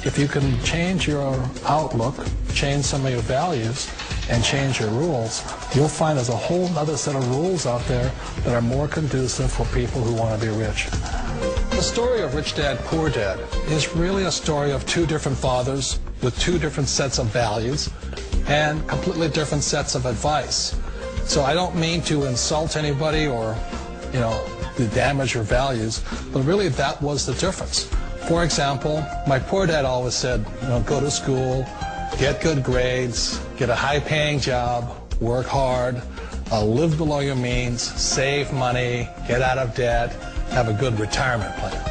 if you can change your outlook, change some of your values, and change your rules, you'll find there's a whole other set of rules out there that are more conducive for people who want to be rich. The story of Rich Dad, Poor Dad is really a story of two different fathers with two different sets of values and completely different sets of advice. So I don't mean to insult anybody or, to damage your values, but really that was the difference. For example, my poor dad always said, go to school, get good grades, get a high-paying job, work hard, live below your means, save money, get out of debt, have a good retirement plan.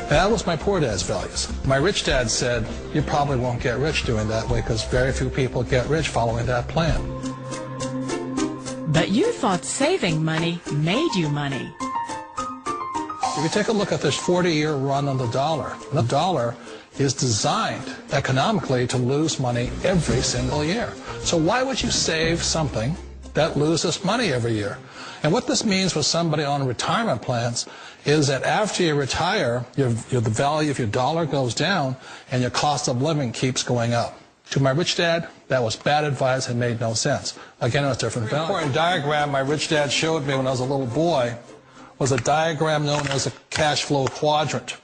That was my poor dad's values. My rich dad said, you probably won't get rich doing that way because very few people get rich following that plan. But you thought saving money made you money. If you take a look at this 40-year run on the dollar is designed economically to lose money every single year. So why would you save something that loses money every year? And what this means for somebody on retirement plans is that after you retire, the value of your dollar goes down and your cost of living keeps going up. To my rich dad, that was bad advice and made no sense. Again, it was different value. An important diagram my rich dad showed me when I was a little boy was a diagram known as a cash flow quadrant.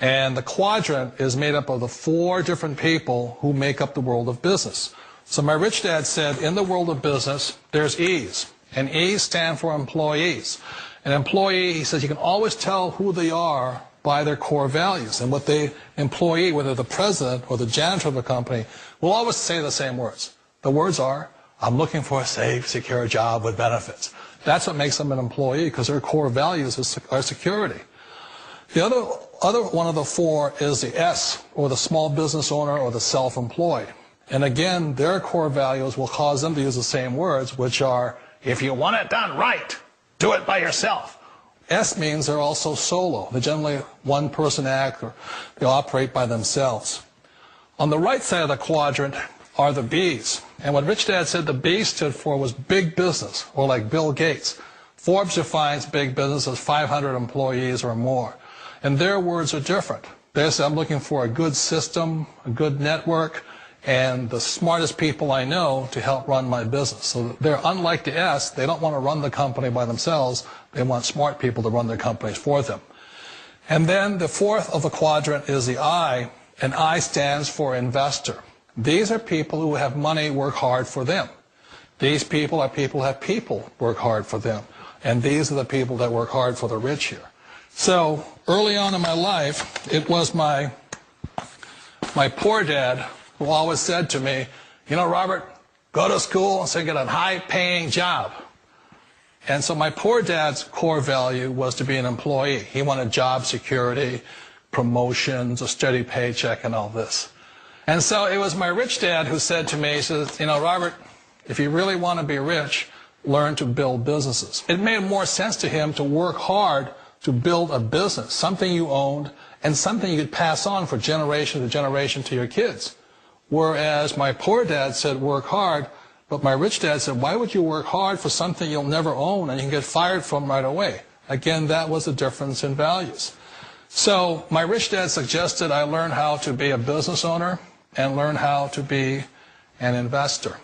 And the quadrant is made up of the four different people who make up the world of business. So my rich dad said, in the world of business, there's E's. And E's stand for employees. An employee, he says, you can always tell who they are by their core values. And what the employee, whether the president or the janitor of the company, will always say the same words. The words are, I'm looking for a safe, secure job with benefits. That's what makes them an employee, because their core values are security. The other one of the four is the S, or the small business owner or the self-employed. And again, their core values will cause them to use the same words, which are, if you want it done right, do it by yourself. S means they're also solo. They're generally one-person act, or they operate by themselves. On the right side of the quadrant are the B's. And what Rich Dad said the B stood for was big business, or like Bill Gates. Forbes defines big business as 500 employees or more. And their words are different. They say, I'm looking for a good system, a good network, and the smartest people I know to help run my business. So they're unlike the S. They don't want to run the company by themselves. They want smart people to run their companies for them. And then the fourth of the quadrant is the I, and I stands for investor. These are people who have money work hard for them. These people are people who have people work hard for them. And these are the people that work hard for the rich here. So early on in my life, it was my poor dad who always said to me, Robert, go to school and so get a high-paying job. And so my poor dad's core value was to be an employee. He wanted job security, promotions, a steady paycheck, and all this. And so it was my rich dad who said to me, he says, Robert, if you really want to be rich, learn to build businesses. It made more sense to him to work hard to build a business, something you owned, and something you could pass on for generation to generation to your kids. Whereas my poor dad said work hard, but my rich dad said, why would you work hard for something you'll never own and you can get fired from right away? Again, that was the difference in values. So my rich dad suggested I learn how to be a business owner and learn how to be an investor.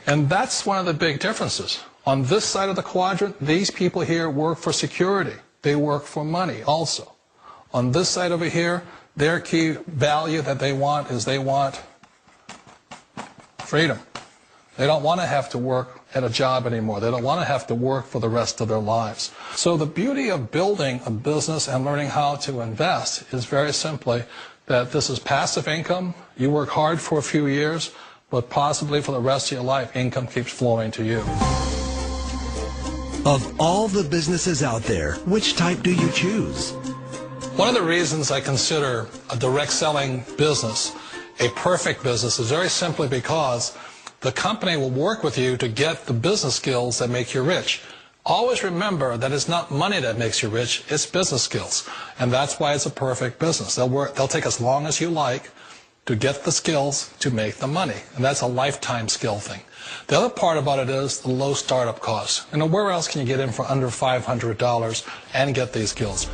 And that's one of the big differences. On this side of the quadrant, these people here work for security. They work for money also. On this side over here, their key value that they want is they want freedom. They don't want to have to work at a job anymore. They don't want to have to work for the rest of their lives. So the beauty of building a business and learning how to invest is very simply that this is passive income. You work hard for a few years, but possibly for the rest of your life, income keeps flowing to you. Of all the businesses out there, which type do you choose? One of the reasons I consider a direct selling business a perfect business is very simply because the company will work with you to get the business skills that make you rich. Always remember that it's not money that makes you rich, it's business skills. And that's why it's a perfect business. They'll take as long as you like to get the skills to make the money. And that's a lifetime skill thing. The other part about it is the low startup costs. Where else can you get in for under $500 and get these skills?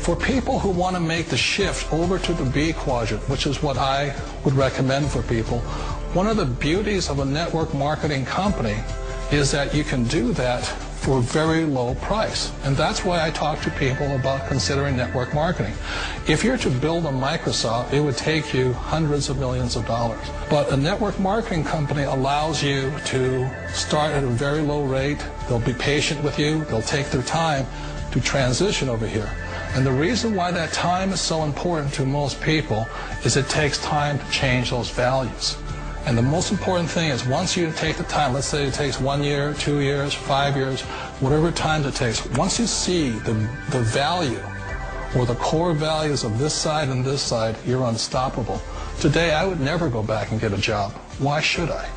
For people who want to make the shift over to the B quadrant, which is what I would recommend for people, one of the beauties of a network marketing company is that you can do that for a very low price. And that's why I talk to people about considering network marketing. If you're to build a Microsoft, it would take you hundreds of millions of dollars. But a network marketing company allows you to start at a very low rate. They'll be patient with you. They'll take their time to transition over here. And the reason why that time is so important to most people is it takes time to change those values. And the most important thing is once you take the time, let's say it takes 1 year, 2 years, 5 years, whatever time it takes, once you see the value or the core values of this side and this side, you're unstoppable. Today, I would never go back and get a job. Why should I?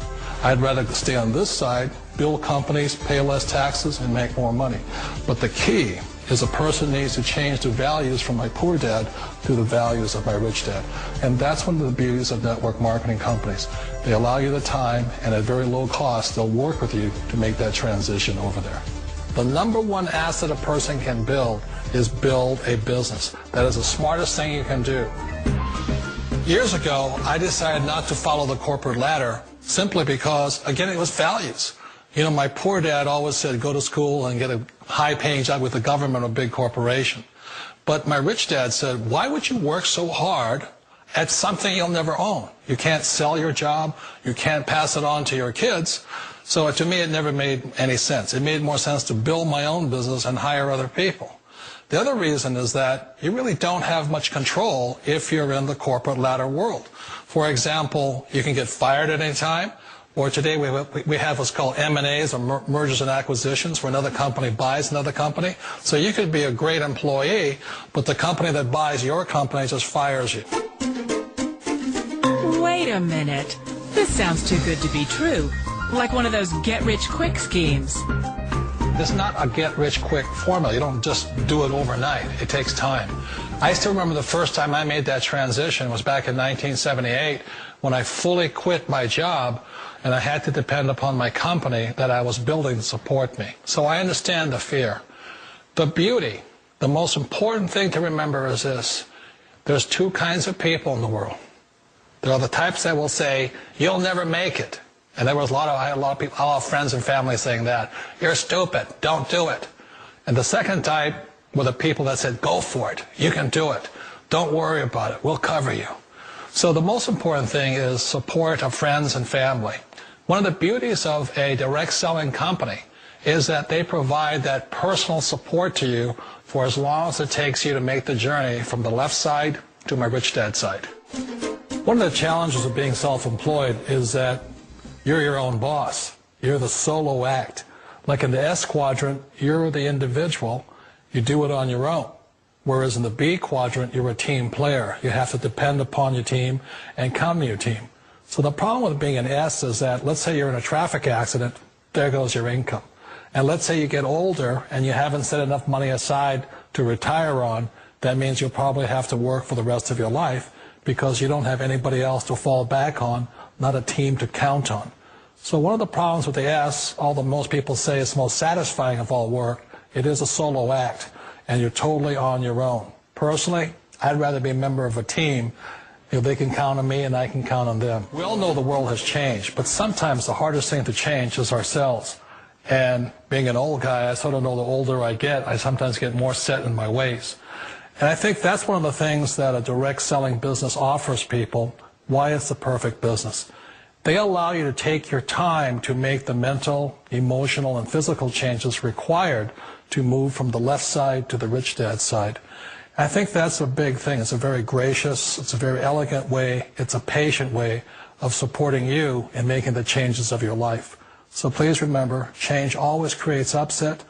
I'd rather stay on this side, build companies, pay less taxes, and make more money. But the key is a person needs to change the values from my poor dad to the values of my rich dad. And that's one of the beauties of network marketing companies. They allow you the time, and at very low cost, they'll work with you to make that transition over there. The number one asset a person can build is build a business. That is the smartest thing you can do. Years ago, I decided not to follow the corporate ladder simply because, again, it was values. You know, my poor dad always said, go to school and get a high-paying job with the government or a big corporation. But my rich dad said, why would you work so hard at something you'll never own? You can't sell your job. You can't pass it on to your kids. So to me, it never made any sense. It made more sense to build my own business and hire other people. The other reason is that you really don't have much control if you're in the corporate ladder world. For example, you can get fired at any time. Or today we have what's called M&As, or mergers and acquisitions, where another company buys another company. So you could be a great employee, but the company that buys your company just fires you. Wait a minute. This sounds too good to be true. Like one of those get-rich-quick schemes. It's not a get-rich-quick formula. You don't just do it overnight. It takes time. I still remember the first time I made that transition was back in 1978 when I fully quit my job and I had to depend upon my company that I was building to support me. So I understand the fear. The beauty, the most important thing to remember is this. There's two kinds of people in the world. There are the types that will say, you'll never make it. And there was I had a lot of people, a lot of friends and family saying that. You're stupid. Don't do it. And the second type were the people that said, go for it. You can do it. Don't worry about it. We'll cover you. So the most important thing is support of friends and family. One of the beauties of a direct selling company is that they provide that personal support to you for as long as it takes you to make the journey from the left side to my rich dad side. One of the challenges of being self-employed is that you're your own boss. You're the solo act. Like in the S quadrant, you're the individual. You do it on your own. Whereas in the B quadrant, you're a team player. You have to depend upon your team and count on your team. So the problem with being an S is that, let's say you're in a traffic accident, there goes your income. And let's say you get older and you haven't set enough money aside to retire on, that means you'll probably have to work for the rest of your life because you don't have anybody else to fall back on, not a team to count on. So one of the problems with the S, although most people say it's the most satisfying of all work, it is a solo act, and you're totally on your own. Personally, I'd rather be a member of a team. You know, they can count on me and I can count on them. We all know the world has changed, but sometimes the hardest thing to change is ourselves. And being an old guy, I sort of know the older I get, I sometimes get more set in my ways. And I think that's one of the things that a direct selling business offers people, why it's the perfect business. They allow you to take your time to make the mental, emotional, and physical changes required to move from the left side to the rich dad side. I think that's a big thing. It's a very gracious, it's a very elegant way, it's a patient way of supporting you in making the changes of your life. So please remember, change always creates upset,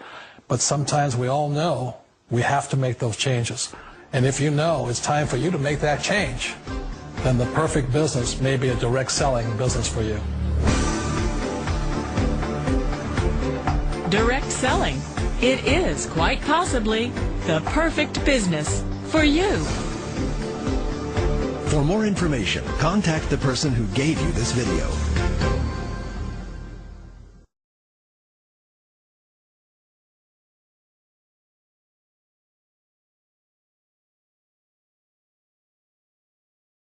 but sometimes we all know we have to make those changes. And if you know it's time for you to make that change, then the perfect business may be a direct selling business for you. Direct selling. It is quite possibly the perfect business for you. For more information, contact the person who gave you this video.